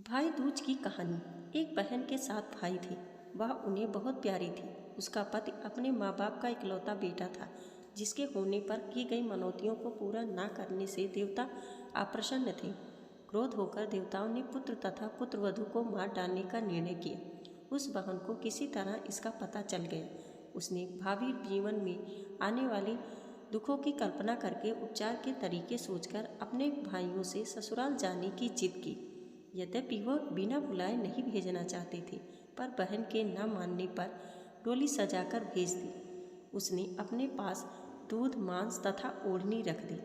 भाई दूज की कहानी। एक बहन के 7 भाई थे। वह उन्हें बहुत प्यारी थी। उसका पति अपने माँ बाप का इकलौता बेटा था, जिसके होने पर की गई मनौतियों को पूरा न करने से देवता अप्रसन्न थे। क्रोध होकर देवताओं ने पुत्र तथा पुत्रवधू को मार डालने का निर्णय किया। उस बहन को किसी तरह इसका पता चल गया। उसने भावी जीवन में आने वाले दुखों की कल्पना करके उपचार के तरीके सोचकर अपने भाइयों से ससुराल जाने की जिद की। यद्यपि वह बिना बुलाए नहीं भेजना चाहते थे, पर बहन के न मानने पर डोली सजाकर भेज दी। उसने अपने पास दूध, मांस तथा ओढ़नी रख दी।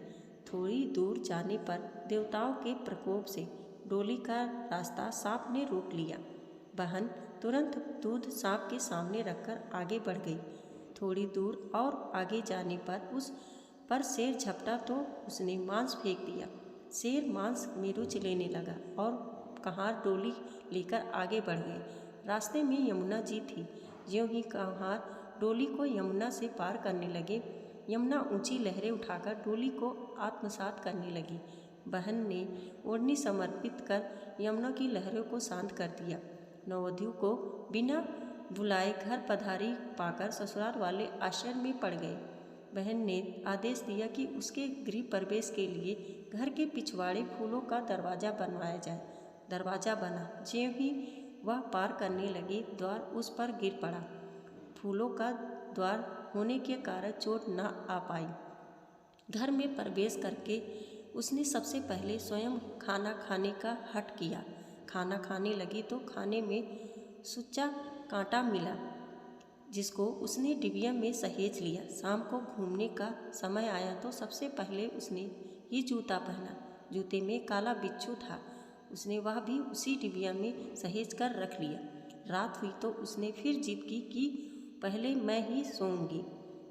थोड़ी दूर जाने पर देवताओं के प्रकोप से डोली का रास्ता सांप ने रोक लिया। बहन तुरंत दूध सांप के सामने रखकर आगे बढ़ गई। थोड़ी दूर और आगे जाने पर उस पर शेर झपटा तो उसने मांस फेंक दिया। शेर मांस में रुचि लेने लगा और कहार डोली लेकर आगे बढ़ गए। रास्ते में यमुना जी थी। ज्यों ही कहार डोली को यमुना से पार करने लगे, यमुना ऊंची लहरें उठाकर डोली को आत्मसात करने लगी। बहन ने ओढ़नी समर्पित कर यमुना की लहरों को शांत कर दिया। नववधू को बिना बुलाए घर पधारी पाकर ससुराल वाले आश्चर्य में पड़ गए। बहन ने आदेश दिया कि उसके गृह प्रवेश के लिए घर के पिछवाड़े फूलों का दरवाज़ा बनवाया जाए। दरवाज़ा बना। ज्यों ही वह पार करने लगी, द्वार उस पर गिर पड़ा। फूलों का द्वार होने के कारण चोट न आ पाई। घर में प्रवेश करके उसने सबसे पहले स्वयं खाना खाने का हठ किया। खाना खाने लगी तो खाने में सुच्चा कांटा मिला, जिसको उसने डिबिया में सहेज लिया। शाम को घूमने का समय आया तो सबसे पहले उसने ही जूता पहना। जूते में काला बिच्छू था। उसने वह भी उसी डिबिया में सहेज कर रख लिया। रात हुई तो उसने फिर जिद की कि पहले मैं ही सोऊंगी।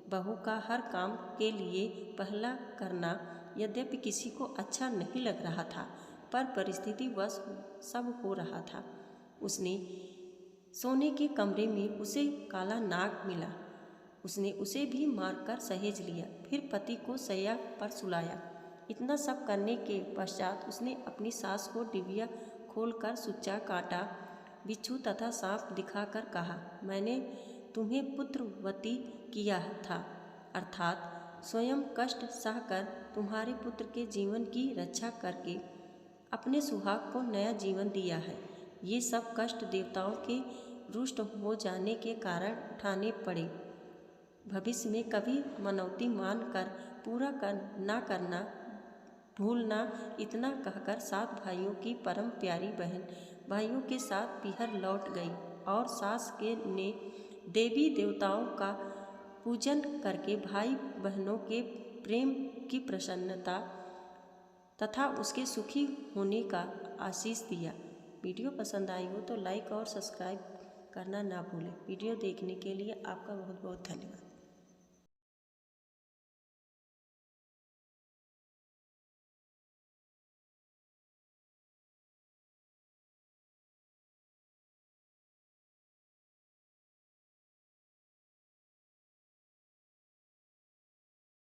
बहू का हर काम के लिए पहला करना यद्यपि किसी को अच्छा नहीं लग रहा था, पर परिस्थिति वश सब हो रहा था। उसने सोने के कमरे में उसे काला नाग मिला। उसने उसे भी मारकर सहेज लिया। फिर पति को सैया पर सुलाया। इतना सब करने के पश्चात उसने अपनी सास को डिबिया खोलकर सुच्चा कांटा, बिच्छू तथा सांप दिखाकर कहा, मैंने तुम्हें पुत्रवती किया था, अर्थात स्वयं कष्ट सहकर तुम्हारे पुत्र के जीवन की रक्षा करके अपने सुहाग को नया जीवन दिया है। ये सब कष्ट देवताओं के रुष्ट हो जाने के कारण उठाने पड़े। भविष्य में कभी मनौती मान कर पूरा ना करना भूलना। इतना कहकर 7 भाइयों की परम प्यारी बहन भाइयों के साथ पीहर लौट गई और सास के ने देवी देवताओं का पूजन करके भाई बहनों के प्रेम की प्रसन्नता तथा उसके सुखी होने का आशीष दिया। वीडियो पसंद आई हो तो लाइक और सब्सक्राइब करना ना भूलें। वीडियो देखने के लिए आपका बहुत बहुत धन्यवाद।